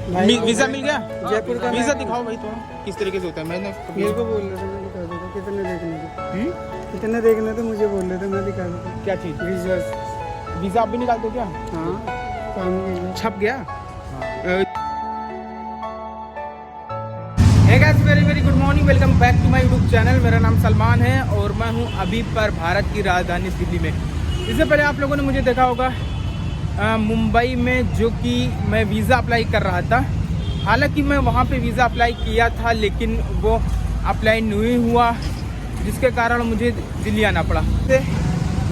Visa मिल गया? जयपुर का visa दिखाओ भाई थोड़ा किस तरीके से होता है। मैंने मेरे को बोल रहे थे, मैं दिखा देता। कितने देखने थे? कितने देखने थे मुझे बोल रहे थे, मैं दिखा देता। क्या चीज़? वीजा। वीजा आप भी निकालते हो क्या? हाँ, काम वीजा। छप गया। Hey guys, very very good morning, welcome back to my YouTube channel. मेरा नाम सलमान है और मैं हूं अभी पर भारत की राजधानी दिल्ली में। इससे पहले आप लोगों ने मुझे देखा होगा मुंबई में, जो कि मैं वीज़ा अप्लाई कर रहा था। हालांकि मैं वहां पे वीज़ा अप्लाई किया था, लेकिन वो अप्लाई नहीं हुआ, जिसके कारण मुझे दिल्ली आना पड़ा।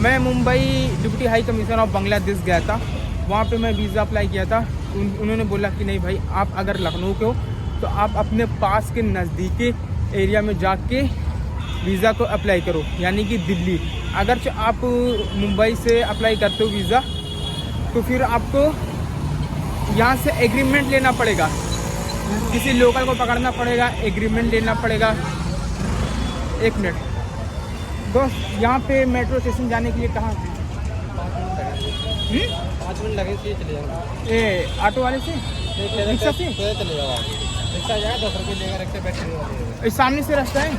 मैं Mumbai deputy high commissioner of Bangladesh गया था। वहाँ पे मैं वीज़ा अप्लाई किया था। उन्होंने बोला कि नहीं भाई, आप अगर लखनऊ के हो तो आप अपने पास के नज़दीकी एरिया में जाके वीज़ा को अप्लाई करो, यानी कि दिल्ली। अगर आप मुंबई से अप्लाई करते हो वीज़ा, तो फिर आपको यहाँ से एग्रीमेंट लेना पड़ेगा, किसी लोकल को पकड़ना पड़ेगा, एग्रीमेंट लेना पड़ेगा। एक मिनट दोस्त, यहाँ पे मेट्रो स्टेशन जाने के लिए कहाँ? 5 मिनट लगे चले जाएंगे। ए ऑटो वाले से, रिक्शा से चले जाओ। रिक्शा जाएगा 10 रुपये लेगा, रिक्शा बैठे इस सामने से रास्ता है।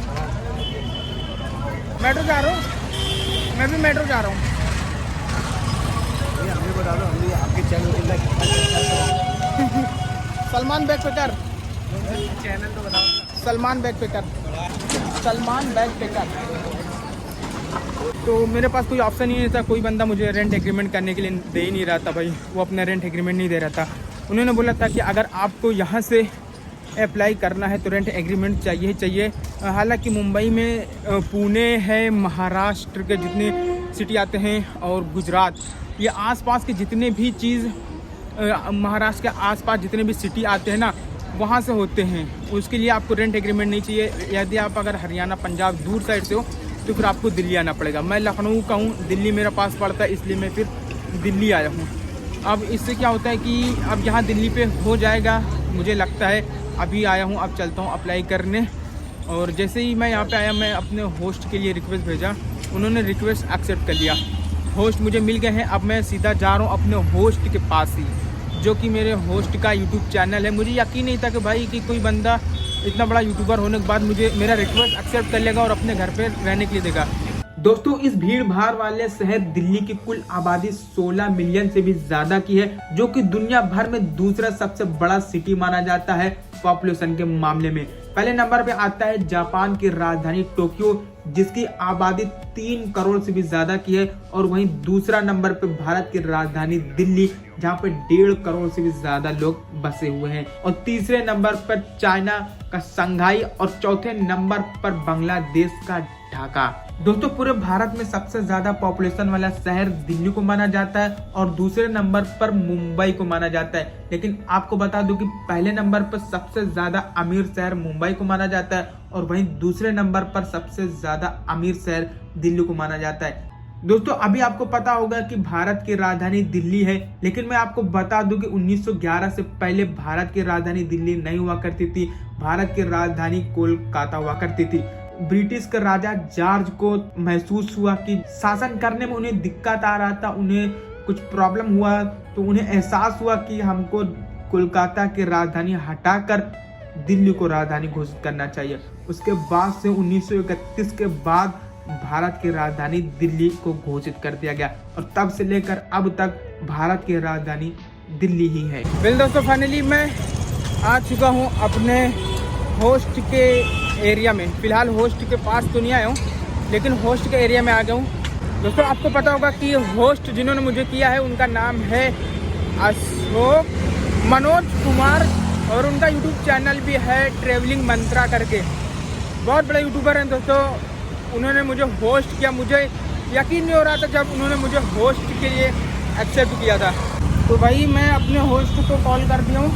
मेट्रो जा रहा हूँ, मैं भी मेट्रो जा रहा हूँ। हमें बता दो, हम आपके चैनल सलमान बैग पे कर, चैनल तो बताओ। सलमान बैग पे कर, सलमान बैग पे कर। तो मेरे पास कोई ऑप्शन ही नहीं था। कोई बंदा मुझे रेंट एग्रीमेंट करने के लिए दे ही नहीं रहा था भाई, वो अपना रेंट एग्रीमेंट नहीं दे रहा था। उन्होंने बोला था कि अगर आपको यहाँ से अप्लाई करना है तो रेंट एग्रीमेंट चाहिए। हालांकि मुंबई में पुणे है, महाराष्ट्र के जितने सिटी आते हैं और गुजरात, ये आसपास के जितने भी चीज़ महाराष्ट्र के आसपास जितने भी सिटी आते हैं ना, वहाँ से होते हैं। उसके लिए आपको रेंट एग्रीमेंट नहीं चाहिए। यदि आप अगर हरियाणा, पंजाब दूर साइड से हो तो फिर आपको दिल्ली आना पड़ेगा। मैं लखनऊ का हूँ, दिल्ली मेरा पास पड़ता है, इसलिए मैं फिर दिल्ली आया हूँ। अब इससे क्या होता है कि अब यहाँ दिल्ली पे हो जाएगा, मुझे लगता है। अभी आया हूँ, अब चलता हूँ अप्लाई करने। और जैसे ही मैं यहाँ पे आया, मैं अपने होस्ट के लिए रिक्वेस्ट भेजा, उन्होंने रिक्वेस्ट एक्सेप्ट कर लिया। होस्ट मुझे मिल गए हैं। अब मैं सीधा जा रहा हूँ अपने होस्ट के पास ही, जो कि मेरे होस्ट का यूट्यूब चैनल है। मुझे यकीन नहीं था कि भाई कि कोई बंदा इतना बड़ा यूट्यूबर होने के बाद मुझे मेरा रिक्वेस्ट एक्सेप्ट कर लेगा और अपने घर पे रहने के लिए देगा। दोस्तों, इस भीड़ भाड़ वाले शहर दिल्ली की कुल आबादी 16 मिलियन से भी ज्यादा की है, जो कि दुनिया भर में दूसरा सबसे बड़ा सिटी माना जाता है पॉपुलेशन के मामले में। पहले नंबर पे आता है जापान की राजधानी टोक्यो, जिसकी आबादी 3 करोड़ से भी ज्यादा की है। और वहीं दूसरा नंबर पे भारत की राजधानी दिल्ली, जहाँ पे 1.5 करोड़ से भी ज्यादा लोग बसे हुए हैं। और तीसरे नंबर पर चाइना का शंघाई और चौथे नंबर पर बांग्लादेश का ढाका। दोस्तों, पूरे भारत में सबसे ज्यादा पॉपुलेशन वाला शहर दिल्ली को माना जाता है और दूसरे नंबर पर मुंबई को माना जाता है। लेकिन आपको बता दूं कि पहले नंबर पर सबसे ज्यादा अमीर शहर मुंबई को माना जाता है और वहीं दूसरे नंबर पर सबसे ज्यादा अमीर शहर दिल्ली को माना जाता है। दोस्तों, अभी आपको पता होगा कि भारत की राजधानी दिल्ली है, लेकिन मैं आपको बता दूं कि 1911 से पहले भारत की राजधानी दिल्ली नहीं हुआ करती थी। भारत की राजधानी कोलकाता हुआ करती थी। ब्रिटिश के राजा जॉर्ज को महसूस हुआ कि शासन करने में उन्हें दिक्कत आ रहा था, उन्हें कुछ प्रॉब्लम हुआ, तो उन्हें एहसास हुआ कि हमको कोलकाता की राजधानी हटाकर दिल्ली को राजधानी घोषित करना चाहिए। उसके बाद से 1931 के बाद भारत की राजधानी दिल्ली को घोषित कर दिया गया और तब से लेकर अब तक भारत की राजधानी दिल्ली ही है। वेल दोस्तों, फाइनली मैं आ चुका हूँ अपने होस्ट के एरिया में। फिलहाल होस्ट के पास तो नहीं आया हूँ, लेकिन होस्ट के एरिया में आ गया हूँ। दोस्तों, आपको पता होगा कि होस्ट जिन्होंने मुझे किया है उनका नाम है अशोक मनोज कुमार, और उनका यूट्यूब चैनल भी है ट्रेवलिंग मंत्रा करके। बहुत बड़े यूट्यूबर हैं दोस्तों। उन्होंने मुझे होस्ट किया, मुझे यकीन नहीं हो रहा था जब उन्होंने मुझे होस्ट के लिए एक्सेप्ट किया था। तो भाई मैं अपने होस्ट को कॉल कर दिया हूँ,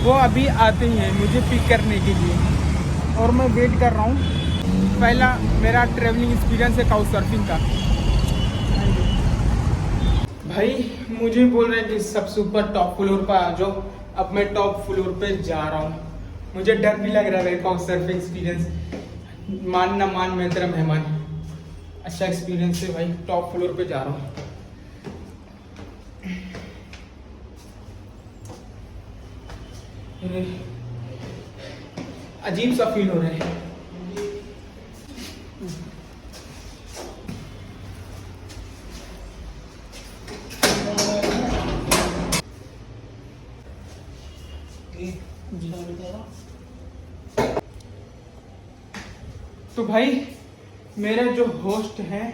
वो अभी आते ही हैं मुझे पिक करने के लिए और मैं वेट कर रहा हूँ। पहला मेरा ट्रैवलिंग एक्सपीरियंस है काउच सर्फिंग का। भाई मुझे बोल रहे हैं कि सबसे ऊपर टॉप फ्लोर पर आ जाओ। अब मैं टॉप फ्लोर पे जा रहा हूँ। मुझे डर भी लग रहा है काउच सर्फिंग एक्सपीरियंस। मान ना मान, मैं तेरा मेहमान। अच्छा एक्सपीरियंस है भाई। टॉप फ्लोर पे जा रहा हूँ। अरे अजीब सा फील हो रहा है। तो भाई मेरे जो होस्ट हैं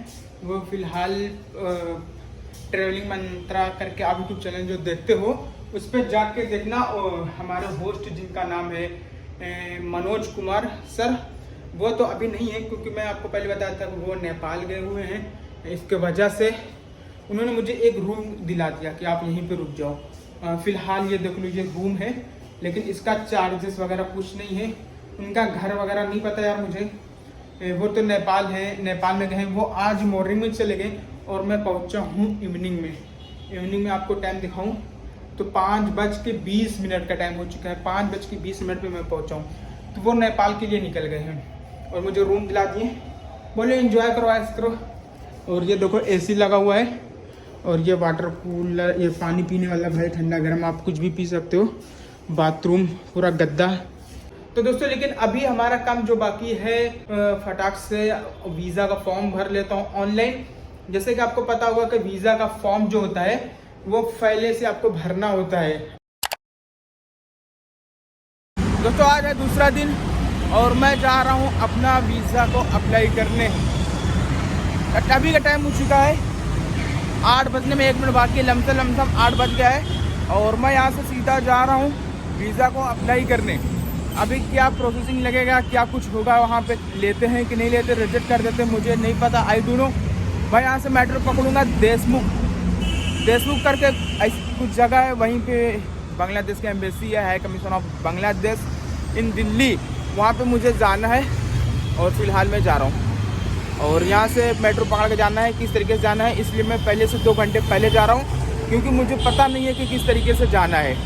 वो फिलहाल ट्रेवलिंग मंत्रा करके आप यूट्यूब चैनल जो देखते हो उस पर जाके देखना। हमारे होस्ट जिनका नाम है मनोज कुमार सर, वो तो अभी नहीं है क्योंकि मैं आपको पहले बताया था कि वो नेपाल गए हुए हैं। इसके वजह से उन्होंने मुझे एक रूम दिला दिया कि आप यहीं पे रुक जाओ। फ़िलहाल ये देख लो ये रूम है, लेकिन इसका चार्जेस वगैरह कुछ नहीं है। उनका घर वगैरह नहीं पता यार मुझे। वो तो नेपाल है, नेपाल में गए। वो आज मॉर्निंग में चले गए और मैं पहुंचा हूँ इवनिंग में। इवनिंग में आपको टाइम दिखाऊं तो 5:20 का टाइम हो चुका है। 5:20 पे मैं पहुंचा हूँ। तो वो नेपाल के लिए निकल गए हैं और मुझे रूम दिला दिए, बोले एंजॉय करो ऐस करो। और ये देखो एसी लगा हुआ है और ये वाटर कूलर, ये पानी पीने वाला भाई ठंडा गर्म आप कुछ भी पी सकते हो। बाथरूम पूरा गद्दा। तो दोस्तों लेकिन अभी हमारा काम जो बाकी है फटाक से वीज़ा का फॉर्म भर लेता हूँ ऑनलाइन। जैसे कि आपको पता होगा कि वीज़ा का फॉर्म जो होता है वो पहले से आपको भरना होता है। दोस्तों आज है दूसरा दिन और मैं जा रहा हूँ अपना वीज़ा को अप्लाई करने। अभी का टाइम हो चुका है 8 बजने में 1 मिनट बाकी है। लमसम 8 बज गया है और मैं यहाँ से सीधा जा रहा हूँ वीज़ा को अप्लाई करने। अभी क्या प्रोसेसिंग लगेगा, क्या कुछ होगा, वहाँ पे लेते हैं कि नहीं लेते, रिजेक्ट कर देते हैं, मुझे नहीं पता। I don't know. मैं यहाँ से मेट्रो पकड़ूंगा देशमुख करके ऐसी कुछ जगह है, वहीं पे बांग्लादेश की एम्बेसी है, हाई कमीशन ऑफ बांग्लादेश इन दिल्ली, वहाँ पे मुझे जाना है। और फिलहाल मैं जा रहा हूँ और यहाँ से मेट्रो पकड़ के जाना है। किस तरीके से जाना है इसलिए मैं पहले से 2 घंटे पहले जा रहा हूँ, क्योंकि मुझे पता नहीं है कि किस तरीके से जाना है।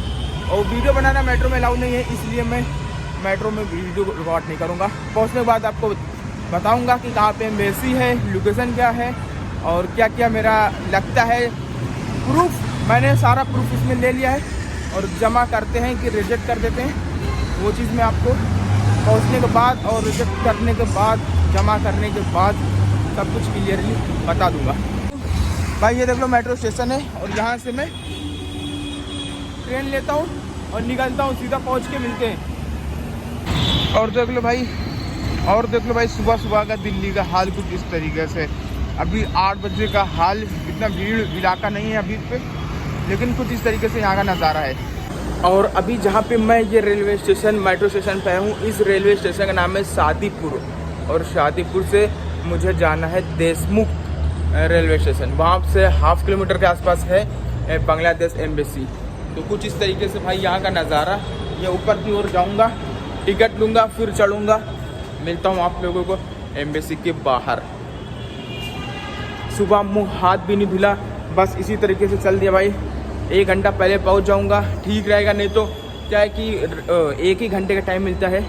और वीडियो बनाना मेट्रो में अलाउ नहीं है, इसलिए मैं मेट्रो में वीडियो रिकॉर्ड नहीं करूँगा। पहुँचने के बाद आपको बताऊँगा कि कहाँ पे एम्बेसी है, लोकेशन क्या है और क्या क्या मेरा लगता है। प्रूफ मैंने सारा प्रूफ इसमें ले लिया है और जमा करते हैं कि रिजेक्ट कर देते हैं, वो चीज़ मैं आपको पहुँचने के बाद और रिजेक्ट करने के बाद, जमा करने के बाद सब कुछ क्लियरली बता दूँगा। भाई ये देख लो मेट्रो स्टेशन है और यहाँ से मैं ट्रेन लेता हूँ और निकलता हूँ, सीधा पहुँच के मिलते हैं। और देख लो भाई सुबह का दिल्ली का हाल कुछ इस तरीके से। अभी 8 बजे का हाल, इतना भीड़ इलाका नहीं है अभी पे, लेकिन कुछ इस तरीके से यहाँ का नज़ारा है। और अभी जहाँ पे मैं ये रेलवे स्टेशन मेट्रो स्टेशन पे हूँ, इस रेलवे स्टेशन का नाम है शादीपुर और शादीपुर से मुझे जाना है देशमुख रेलवे स्टेशन। वहाँ से 1/2 किलोमीटर के आसपास है बांग्लादेश एम्बेसी। तो कुछ इस तरीके से भाई यहाँ का नज़ारा। ये ऊपर की ओर जाऊँगा, टिकट लूँगा, फिर चढ़ूँगा, मिलता हूँ आप लोगों को एम्बेसी के बाहर। सुबह मुँह हाथ भी नहीं धुला, बस इसी तरीके से चल दिया भाई। 1 घंटा पहले पहुँच जाऊँगा, ठीक रहेगा। नहीं तो क्या है कि 1 ही घंटे का टाइम मिलता है।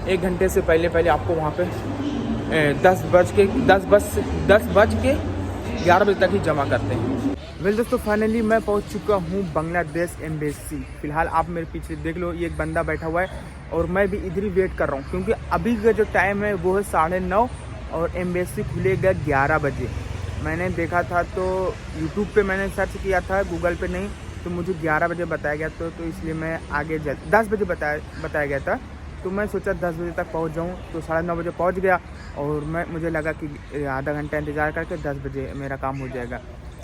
1 घंटे से पहले आपको वहाँ पे 10 बज के 11 बजे तक ही जमा करते हैं। वेल दोस्तों फाइनली मैं पहुंच चुका हूं बांग्लादेश एम्बेसी। फ़िलहाल आप मेरे पीछे देख लो, ये एक बंदा बैठा हुआ है और मैं भी इधर ही वेट कर रहा हूं, क्योंकि अभी का जो टाइम है वो है 9:30 और एम्बेसी खुलेगा 11 बजे। मैंने देखा था तो यूट्यूब पे मैंने सर्च किया था, गूगल पे नहीं, तो मुझे 11 बजे बताया गया। तो इसलिए मैं आगे 10 बजे बताया गया था। तो मैं सोचा 10 बजे तक पहुंच जाऊं, तो 9:30 बजे पहुंच गया और मुझे लगा कि आधा घंटा इंतज़ार करके 10 बजे मेरा काम हो जाएगा।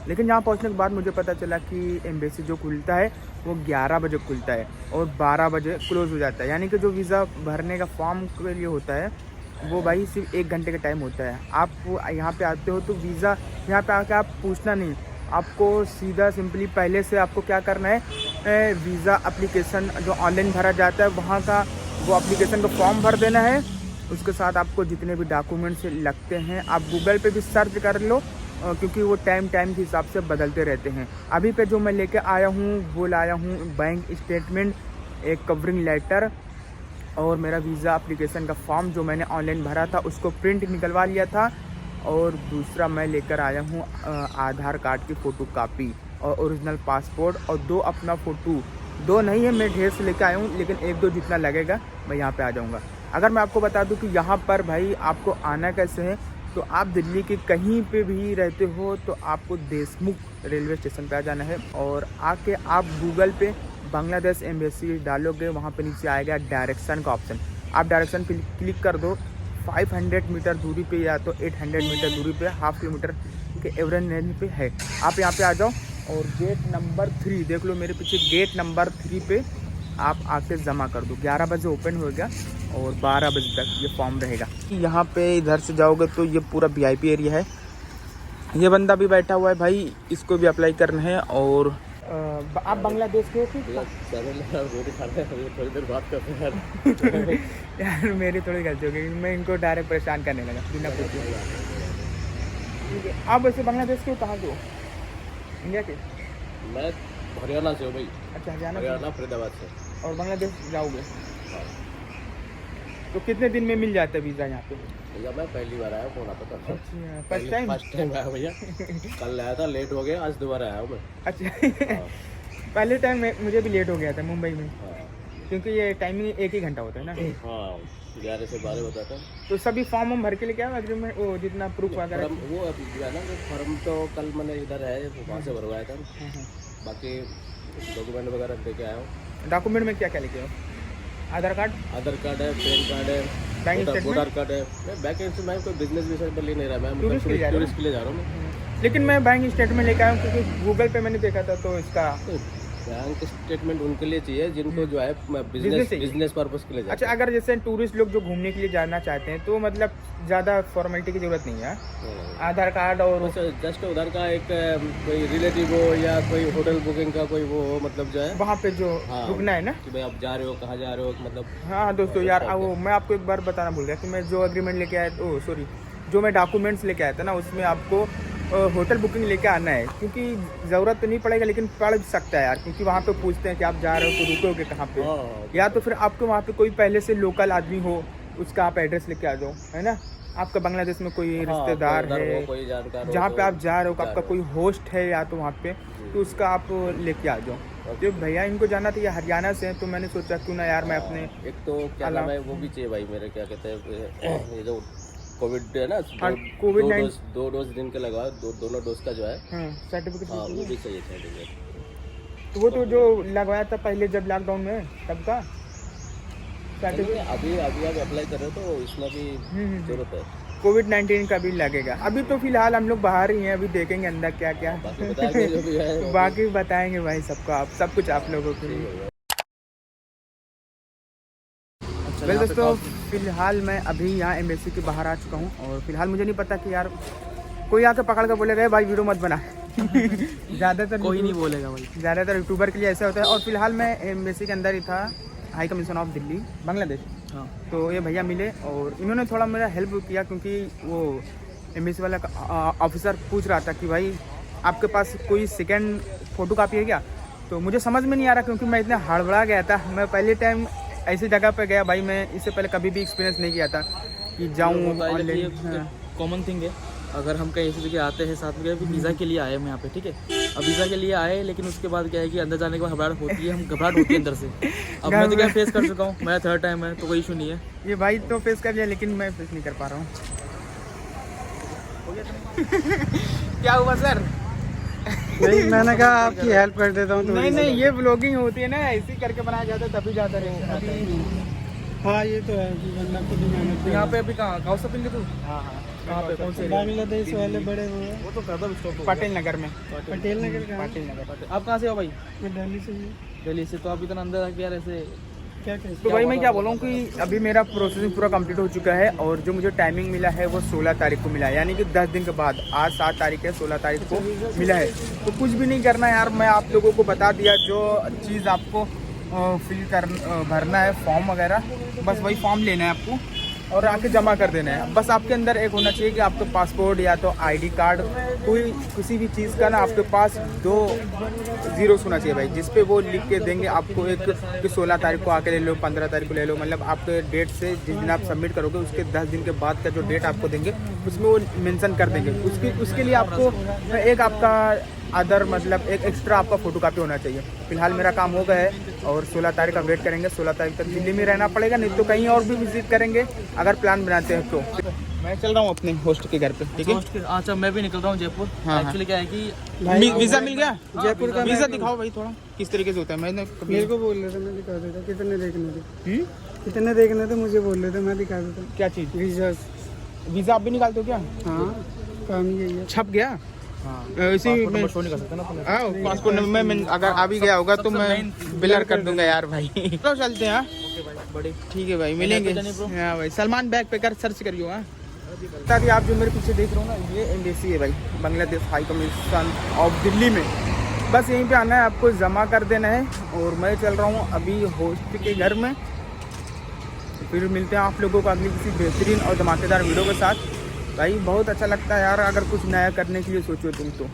लेकिन यहाँ पहुंचने के बाद मुझे पता चला कि एम्बेसी जो खुलता है वो 11 बजे खुलता है और 12 बजे क्लोज़ हो जाता है। यानी कि जो वीज़ा भरने का फॉर्म के लिए होता है वो भाई सिर्फ 1 घंटे का टाइम होता है। आप यहाँ पे आते हो तो वीज़ा यहाँ पे आके आप पूछना नहीं, आपको सीधा सिंपली पहले से आपको क्या करना है, वीज़ा एप्लीकेशन जो ऑनलाइन भरा जाता है वहाँ का वो एप्लीकेशन का फॉर्म भर देना है। उसके साथ आपको जितने भी डॉक्यूमेंट्स लगते हैं आप गूगल पे भी सर्च कर लो, क्योंकि वो टाइम के हिसाब से बदलते रहते हैं। अभी पे जो मैं लेके आया हूँ वो लाया हूँ बैंक स्टेटमेंट, एक कवरिंग लेटर और मेरा वीज़ा एप्लीकेशन का फॉर्म जो मैंने ऑनलाइन भरा था उसको प्रिंट निकलवा लिया था। और दूसरा मैं लेकर आया हूँ आधार कार्ड की फ़ोटो कापी और ओरिजिनल पासपोर्ट और 2 अपना फ़ोटो 2 नहीं है, मैं ढेर से लेकर आया हूँ, लेकिन 1-2 जितना लगेगा मैं यहाँ पे आ जाऊँगा। अगर मैं आपको बता दूँ कि यहाँ पर भाई आपको आना कैसे है, तो आप दिल्ली के कहीं पे भी रहते हो तो आपको देशमुख रेलवे स्टेशन पे आ जाना है, और आके आप गूगल पे बांग्लादेश एम्बेसी डालोगे, वहाँ पे नीचे आएगा डायरेक्शन का ऑप्शन। आप डायरेक्शन पे क्लिक कर दो। 500 मीटर दूरी पे या तो 800 मीटर दूरी पे, हाफ किलोमीटर के एवरेज रेंज पे है। आप यहाँ पे आ जाओ और गेट नंबर 3 देख लो मेरे पीछे, गेट नंबर 3 पे आप आके जमा कर दो। 11 बजे ओपन होगा और 12 बजे तक ये फॉर्म रहेगा। यहाँ पे इधर से जाओगे तो ये पूरा VIP एरिया है। ये बंदा भी बैठा हुआ है भाई, इसको भी अप्लाई करना है। और आप बांग्लादेश के हो कि थोड़ी देर बात करते हैं यार, मेरी थोड़ी गलती हो गई, मैं इनको डायरेक्ट परेशान करने लगा बिना पूछे। ठीक है, आप वैसे बांग्लादेश के हो, कहाँ के हो? इंडिया के? मैं हरियाणा से हूँ भाई। अच्छा, हरियाणा फरीदाबाद से। और बांग्लादेश जाओगे तो कितने दिन में मिल जाता है वीज़ा यहाँ पे? भैया मैं पहली बार आया हूँ, कौन आता था? अच्छा, फर्स्ट टाइम आया भैया। कल आया था, लेट हो गया, आज दोबारा आया हूँ मैं। अच्छा पहले टाइम मुझे भी लेट हो गया था मुंबई में, हाँ। क्योंकि ये टाइमिंग 1 ही घंटा होता है ना। हाँ, 11 से 12 होता था। तो सभी फॉर्म हम भर के लेके आए एग्रीमेंट, वो जितना प्रूफ वगैरह? वो जो है ना, फॉर्म तो कल मैंने इधर है, वहाँ से भरवाया था। बाकी डॉक्यूमेंट वगैरह लेके आया हूँ। डॉक्यूमेंट में क्या क्या लेके आओ? आधार कार्ड है, पैन कार्ड है, बैंक स्टेटमेंट? वोटर कार्ड है। मैं बैंक स्टेटमेंट, मैं कोई बिजनेस विषय पर ले नहीं रहा, मैं टूरिस्ट के लिए जा रहा हूँ मैं। लेकिन मैं बैंक स्टेटमेंट लेके आया हूँ, क्योंकि गूगल पे मैंने देखा था तो इसका बैंक स्टेटमेंट उनके लिए चाहिए जिनको जो है बिजनेस पर्पस के लिए जाते अच्छा, अगर जैसे टूरिस्ट लोग जो घूमने के लिए जाना चाहते हैं तो मतलब ज़्यादा फॉर्मेलिटी की जरूरत नहीं है। आधार कार्ड और जस्ट उधर का एक कोई रिलेटिव हो या कोई होटल बुकिंग का कोई वो हो, मतलब जो है वहाँ पे जो रुकना है ना, कि भाई आप जा रहे हो, कहाँ जा रहे हो, मतलब। हाँ दोस्तों यार, वो मैं आपको एक बार बताना भूल गया कि मैं जो एग्रीमेंट लेके आया, जो मैं डॉक्यूमेंट्स लेके आया था ना, उसमें आपको होटल बुकिंग लेके आना है, क्योंकि ज़रूरत तो नहीं पड़ेगा लेकिन पड़ सकता है यार, क्योंकि वहाँ पे पूछते हैं कि आप जा रहे हो तो रुकोगे कहाँ पे, या तो फिर आपको वहाँ पे कोई पहले से लोकल आदमी हो, उसका आप एड्रेस लेके आ जाओ, है ना। आपका बांग्लादेश में कोई रिश्तेदार है, कोई जानकार जहाँ पे आप जा रहे हो, आपका कोई होस्ट है या तो वहाँ पे, तो उसका आप लेके आ जाओ। तो भैया इनको जाना था, ये हरियाणा से हैं, तो मैंने सोचा क्यों ना यार मैं अपने एक तो क्या नाम है वो भी चाहिए भाई मेरे, क्या कहते हैं ये जो कोविड है ना, कोविड 2 डोज दिन के लगा, दोनों डोज का जो है सर्टिफिकेट, वो भी चाहिए सर्टिफिकेट। तो वो तो जो लगवाया था पहले जब लॉकडाउन में तब का सर्टिफिकेट, अभी आप अप्लाई कर रहे हो तो इसमें भी जरूरत है। कोविड-19 का भी लगेगा। अभी तो फिलहाल हम लोग बाहर ही हैं, अभी देखेंगे अंदर क्या क्या बाकी जो भी है बाकी बताएंगे भाई सबको, आप सब कुछ आप लोगों के लिए। वेल दोस्तों, फिलहाल मैं अभी यहाँ एम्बेसी के बाहर आ चुका हूँ, और फिलहाल मुझे नहीं पता कि यार कोई आके पकड़ कर बोलेगा भाई वीडियो मत बना ज़्यादातर कोई नहीं बोलेगा भाई, ज़्यादातर यूट्यूबर के लिए ऐसा होता है। और फिलहाल मैं एम्बेसी के अंदर ही था, high commission of Delhi Bangladesh. हाँ। तो ये भैया मिले और इन्होंने थोड़ा मेरा हेल्प किया, क्योंकि वो एम्बेसी वाला ऑफिसर पूछ रहा था कि भाई आपके पास कोई सेकेंड फ़ोटो कापी है क्या। तो मुझे समझ में नहीं आ रहा, क्योंकि मैं इतना हड़बड़ा गया था। मैं पहले टाइम ऐसी जगह पर गया भाई, मैं इससे पहले कभी भी एक्सपीरियंस नहीं किया था कि जाऊँ ऑनलाइन। कॉमन थिंग है, अगर हम कहीं ऐसी जगह आते हैं साथ में, वीज़ा के लिए आए हम यहाँ पे, ठीक है। अब वीज़ा के लिए आए, लेकिन उसके बाद क्या है कि अंदर जाने के बाद घबराहट होती है, घबराहट होती है अंदर से। अब मैं तो क्या फेस कर चुका हूँ, मेरा 3rd टाइम है तो कोई इशू नहीं है। ये भाई तो फेस कर लिया, लेकिन मैं फेस नहीं कर पा रहा हूँ क्या हुआ सर? नहीं, मैंने कहा आपकी हेल्प कर देता हूँ। नहीं, ये ब्लॉगिंग होती है ना, ऐसी करके बनाया जाता है तभी जाता रहेगा। हाँ ये तो है कि वरना खुद ही मेहनत। यहाँ पे अभी कहाँ गाँव शॉपिंग तू? हाँ, कहाँ पे, कौन से? बांग्लादेश वाले बड़े वो हैं। वो तो कदम स्टॉप, पटेल नगर में। पटेल नगर का। पटेल नगर। आप कहाँ से हो भाई? मैं दिल्ली से हूँ। दिल्ली से? तो आप इतना अंदर रख यार ऐसे क्या तो भाई मैं क्या बोलूँ कि अभी मेरा प्रोसेसिंग पूरा कंप्लीट हो चुका है, और जो मुझे टाइमिंग मिला है वो 16 तारीख को मिला है, यानी कि 10 दिन के बाद। आज 7 तारीख है, 16 तारीख को मिला है। तो कुछ भी नहीं करना यार, मैं आप लोगों को बता दिया जो चीज़ आपको भरना है, फॉर्म वगैरह, बस वही फॉर्म लेना है आपको और आके जमा कर देना है। बस आपके अंदर एक होना चाहिए कि आपका पासपोर्ट या तो आईडी कार्ड, कोई किसी भी चीज़ का ना आपके पास 2 ज़ीरोस होना चाहिए भाई, जिस पे वो लिख के देंगे आपको एक कि 16 तारीख को आके ले लो, 15 तारीख को ले लो, मतलब आपके डेट से जिस दिन आप सबमिट करोगे उसके 10 दिन के बाद का जो डेट आपको देंगे उसमें वो मेंशन कर देंगे। उसके लिए आपको एक आपका अदर मतलब एक एक्स्ट्रा आपका फोटो कापी होना चाहिए। फिलहाल मेरा काम हो गया है और 16 तारीख का वेट करेंगे। 16 तारीख तक दिल्ली में रहना पड़ेगा, नहीं तो कहीं और भी विजिट करेंगे अगर प्लान बनाते हैं तो। मैं चल रहा हूँ अपने होस्ट के घर पे, ठीक है। अच्छा मैं भी निकल रहा हूँ जयपुर। हाँ। एक्चुअली क्या है कि वीज़ा मिल गया जयपुर का वीज़ा दिखाओ भाई थोड़ा, किस तरीके से होता है। मैंने मेरे को बोल रहे थे, मैं दिखा देता। कितने देखने थे? कितने देखने थे मुझे बोल रहे थे, मैं दिखा देता। क्या चीज़? वीजा। वीज़ा आप भी निकालते हो क्या? हाँ, काम ही यही है। छप गया इसी में। शो नहीं कर सकते ना अपन। हाँ, पासपोर्ट नंबर में अगर आ भी गया होगा तो मैं ब्लर कर दूंगा यार भाई। चलो चलते हैं। हाँ बड़ी ठीक है भाई, मिलेंगे। जाने bro? हाँ भाई, सलमान बैग पे कर सर्च करियो। हाँ ताकि आप जो मेरे पीछे देख रहे हो ना, ये एम्बेसी है भाई, Bangladesh high commission of Delhi में। बस यहीं पे आना है, आपको जमा कर देना है। और मैं चल रहा हूँ अभी होस्ट के घर में। फिर मिलते हैं आप लोगों को अगली किसी बेहतरीन और धमाकेदार वीडियो के साथ। भाई बहुत अच्छा लगता है यार, अगर कुछ नया करने के लिए सोचो तुम तो।